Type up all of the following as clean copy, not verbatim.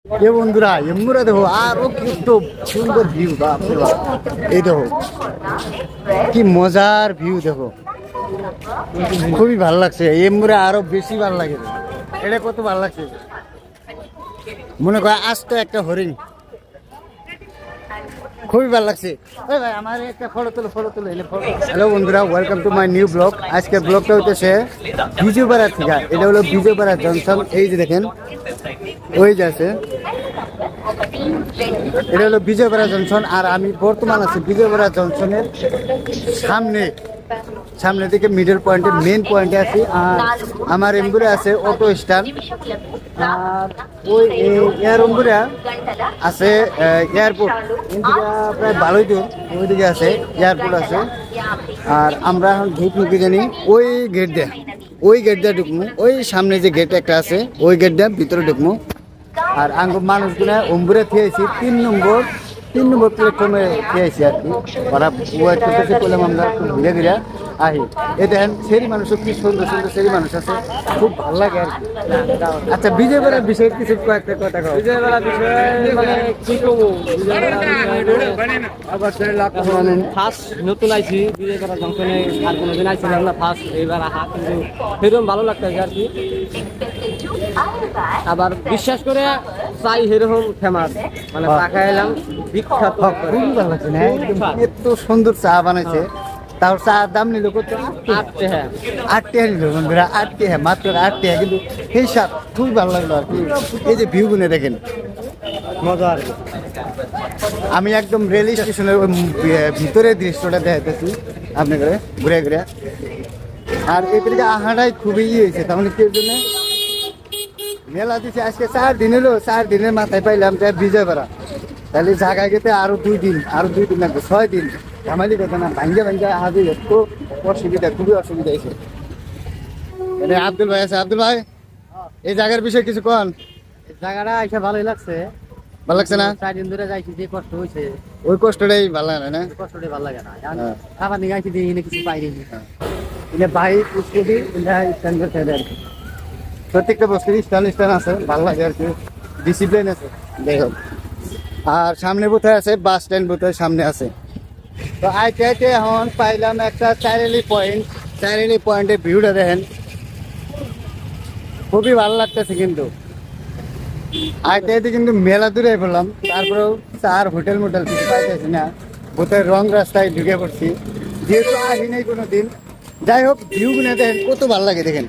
এ বন্ধুরা এমুরা দেখো আরো কত সুন্দর ভিউ, বাপরে বাপ। এই দেখো কি মজার ভিউ, দেখো খুবই ভালো লাগছে। এমুরা আরো বেশি ভালো লাগে। এটা কত ভালো লাগছে, মনে করে আস্ত একটা হরিণ, খুবই ভালো লাগছে। ভাই আমার একটা ফটো তোলো, ফটো তোলো। হ্যালো বন্ধুরা, welcome to my new blog. আজকের ব্লগটা হচ্ছে বিজয়পাড়া থেকে। এটা হলো বিজয়পাড়া জংশন। এই যে দেখেন ওই যে আছে, এটা হলো বিজয়পাড়া জংশন। আর আমি বর্তমান আছি বিজয়পাড়া জংশনের সামনে দিকে মিডল পয়েন্টে, মেন পয়েন্টে আছি। আর আমার এমবুরে আছে অটো স্ট্যান্ড। আর ওই এয়ারম্বুরে আছে এয়ারপোর্ট। প্রায় ভালোই দূর, ওইদিকে আছে এয়ারপোর্ট আছে। আর আমরা এখন ঢুকবো কি জানি ওই গেট দিয়ে, ঢুকবো। ওই সামনে যে গেট একটা আছে ওই গেট দিয়ে ভিতরে ঢুকবো। আর আঙ্গ মানুষগুলো অম্বুরে খেয়েছি 3 নম্বর প্ল্যাটফর্মে খেয়েছি আর কি। ওরা ওয়েট করতেছে, বললাম আমরা ঘুরে ঘুরে আহি। এই দেখেন সেরি মানুষ, কি সুন্দর সুন্দর সেরি মানুষ আছে, খুব ভালো লাগে আর কি। আচ্ছা বিজয়বাড়ার বিষয়ে কিছু কয়েকটা কথা কও। বিজয়বাড়া বিষয়ে মানে কি কব, মানে ফার্স্ট নতুন আইছি বিজয়বাড়া জংশনে, আর কোনোদিন আইছিলাম না, ফার্স্ট এইবার আহা। কিন্তু সেরকম ভালো লাগতেছে আর কি। আবার বিশ্বাস করে চাই সেরকম ফেমাস, মানে চা খাইলাম বিখ্যাত। খুবই ভালো লাগছে না, এত সুন্দর চা বানাইছে। তাও চা দাম নিল কত? 8 টাকা। 8 টাকা নিল বন্ধুরা, 8 টাকা, মাত্র 8 টাকা। কিন্তু সেই স্বাদ খুবই ভালো লাগলো আর কি। এই যে ভিউ গুনে দেখেন, মজা আর কি। আমি একদম রেল স্টেশনের ভিতরের দৃশ্যটা দেখাইতেছি আপনাদের ঘুরে ঘুরে। আর এদিকে আহাটাই খুবই হয়েছে, তার মানে কি জন্য মেলা দিচ্ছে আজকে 4 দিন হলো। 4 দিনের মাথায় পাইলাম যে বিজয়বাড়া। তাহলে জায়গায় গেতে আরো 2 দিন লাগবে, 6 দিন। ঝামালি কথা না, ভাঙ্গা হাজির। একটু অসুবিধা, খুবই অসুবিধা হয়েছে। আব্দুল ভাই আছে, আব্দুল ভাই এই জায়গার বিষয়ে কিছু কন। জায়গাটা এসে ভালোই লাগছে। ভালো লাগছে না? 4 দিন ধরে যাইছি, যে কষ্ট হয়েছে ওই কষ্টটাই ভালো লাগে না, কষ্টটাই ভালো লাগে না। খাবার নিয়ে আইছি, দিয়ে কিছু পাইনি। এটা বাইক স্কুটি স্ট্যান্ডার্ড সাইড আর কি। প্রত্যেকটা বস্তুর স্টাইল আছে, ভালো লাগে আর কি, ডিসিপ্লিন আছে দেখো। আর সামনে বোধহয় আছে বাস স্ট্যান্ড, বোধহয় সামনে আছে। তো আইতে এখন পাইলাম একটা চাইরেলি পয়েন্টের ভিউটা দেখেন, খুবই ভালো লাগতেছে। কিন্তু আইতে কিন্তু মেলা দূরে পড়লাম, তারপরেও চার হোটেল কিছু পাইতেছি না। বোধহয় রং রাস্তায় ঢুকে পড়ছি, যেহেতু আসি নাই কোনো দিন। যাই হোক, ভিউ গুনে দেখেন কত ভালো লাগে, দেখেন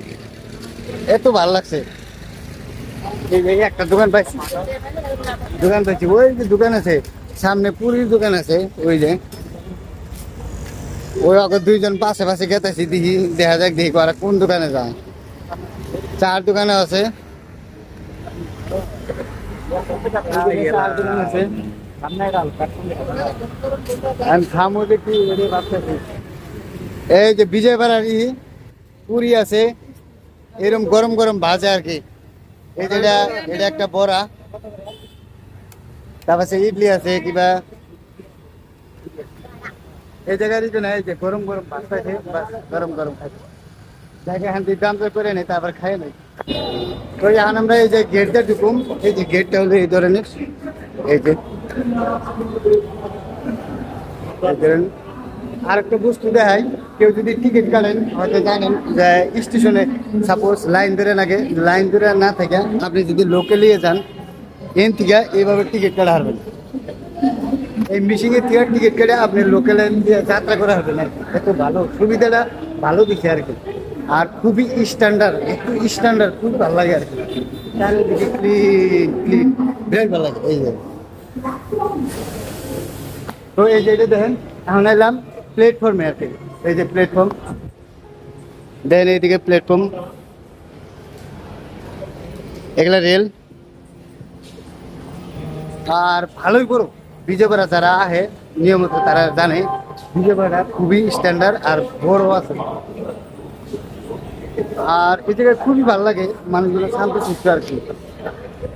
এত ভালো লাগছে। এই একটা দোকান পাইছি, ওই যে দোকান আছে সামনে, পুরীর দোকান আছে ওই যে। ওই আগে 2 জন পাশে গেতেছি, দেখি দেখা যাক, দেখি আর কোন দোকানে যায়। 4 দোকানে আছে, এই যে বিজয়বাড়ার পুরি আছে, এরকম গরম গরম ভাজা আর কি। এই যেটা, এটা একটা বড়া, তারপর ইডলি আছে কিবা। এই জায়গায় এই যে গরম ভাত খাইছে, গরম খাইছে। জায়গা এখান থেকে দাম করে নেই, তারপর খাই নাই। তো এখন আমরা এই যে গেটটা ঢুকুম, এই যে গেটটা হলো এই ধরনের। এই যে আর একটা বস্তু দেখাই, কেউ যদি টিকিট কাটেন, হয়তো জানেন যে স্টেশনে সাপোজ লাইন ধরে না থাকে, আপনি যদি লোকালে যান, এন থেকে এইভাবে টিকিট কাটা হারবেন। এই মিশিংয়ের থেকে টিকিট কেটে আপনি লোকালে যাত্রা করা হবে না। এত ভালো সুবিধাটা, ভালো দিচ্ছে আর কি। আর খুবই স্ট্যান্ডার্ড, খুব ভালো লাগে আর কি। চারিদিকে ক্লিন, বেশ ভালো লাগে। এই যে তো এই যে এটা দেখেন, এখন এলাম প্ল্যাটফর্মে আর কি। এই যে প্ল্যাটফর্ম দেন, এইদিকে প্ল্যাটফর্ম, এগুলা রেল। আর ভালোই বড় বিজয়বাড়া, যারা আহে নিয়মিত তারা জানে বিজয়বাড়া খুবই স্ট্যান্ডার্ড আর বড় আছে। আর এই জায়গায় খুবই ভালো লাগে, মানুষগুলো শান্তশিষ্ট আর কি,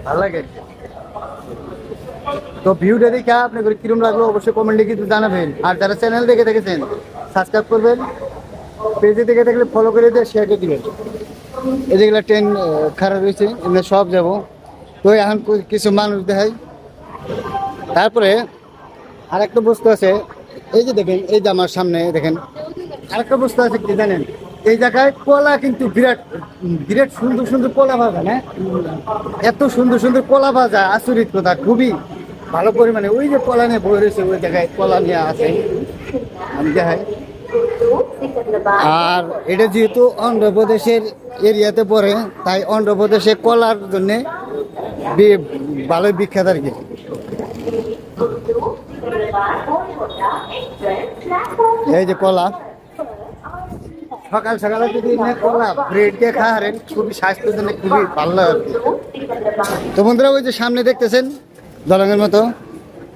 ভালো লাগে। তো ভিউটা দেখে আপনাদের কিরম লাগলো অবশ্যই কমেন্টে কিন্তু জানাবেন। আর যারা চ্যানেল দেখে দেখেছেন সাবস্ক্রাইব করবেন, পেজে দেখে থাকলে ফলো করে দিয়ে শেয়ার করে দিবেন। এই যেগুলো ট্রেন খারাপ রয়েছে, এগুলো সব যাবো। তো এখন কিছু মানুষ দেখাই। তারপরে আরেকটা বস্তু আছে, এই যে দেখেন, এই যে আমার সামনে দেখেন আরেকটা বস্তু আছে কি জানেন, এই জায়গায় কলা কিন্তু বিরাট বিরাট সুন্দর সুন্দর কলা ভাজা, না এত সুন্দর সুন্দর কলা ভাজা, আচরিত কথা, খুবই ভালো পরিমাণে। ওই যে কলা নিয়ে বই রয়েছে, ওই জায়গায় কলা নিয়ে আছে, আমি দেখাই। আর এটা যেহেতু অন্ধ্রপ্রদেশের এরিয়াতে পড়ে, তাই অন্ধ্রপ্রদেশে কলার জন্য ভালোই বিখ্যাত আর কি। এই যে কলা, সকাল সকালে যদি কলা ব্রেড দিয়ে খাওয়ারেন, খুবই স্বাস্থ্যের জন্য খুবই ভালো আর কি। তো বন্ধুরা, ওই যে সামনে দেখতেছেন দলঙের মতো,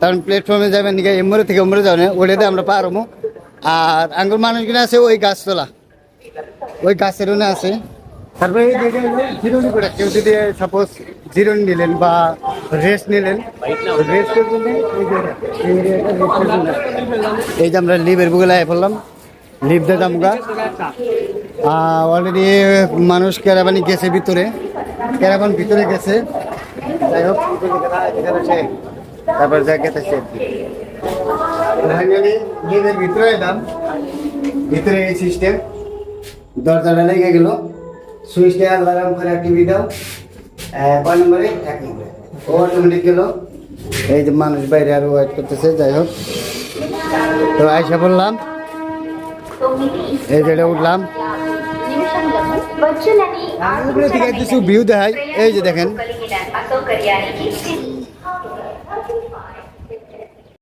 কারণ প্ল্যাটফর্মে যাবেন নিকে এমরে থেকে এমরে যাবেন, ওইটাতে আমরা পার হবো। আর আঙ্গুর মানুষগুলো আছে ওই গাছতলা, ওই গাছের ওনে আছে। তারপরে এই জায়গায় হলো জিরোনি করে, কেউ যদি সাপোজ জিরোনি নিলেন বা রেস্ট নিলেন, রেস্টের জন্য এই যে আমরা লিভের বুকে লাগিয়ে পড়লাম, লিভ দিয়ে দামগা। অলরেডি মানুষ ক্যারাবানি গেছে ভিতরে, ক্যারাবান ভিতরে গেছে। যাই হোক, তারপর যা গেতেছে লিভের ভিতরে এলাম, ভিতরে এই সিস্টেম, দরজাটা লেগে গেল, সুইচটা লাগাম করে টিভি দাও, 5 নম্বরে 1 নম্বরে ও অটোমেটিক গেল। এই যে মানুষ বাইরে আরো ওয়েট করতেছে। যাই হোক, তো আয়সা বললাম, এই জায়গায় উঠলাম, উপরে থেকে কিছু ভিউ দেখাই। এই যে দেখেন,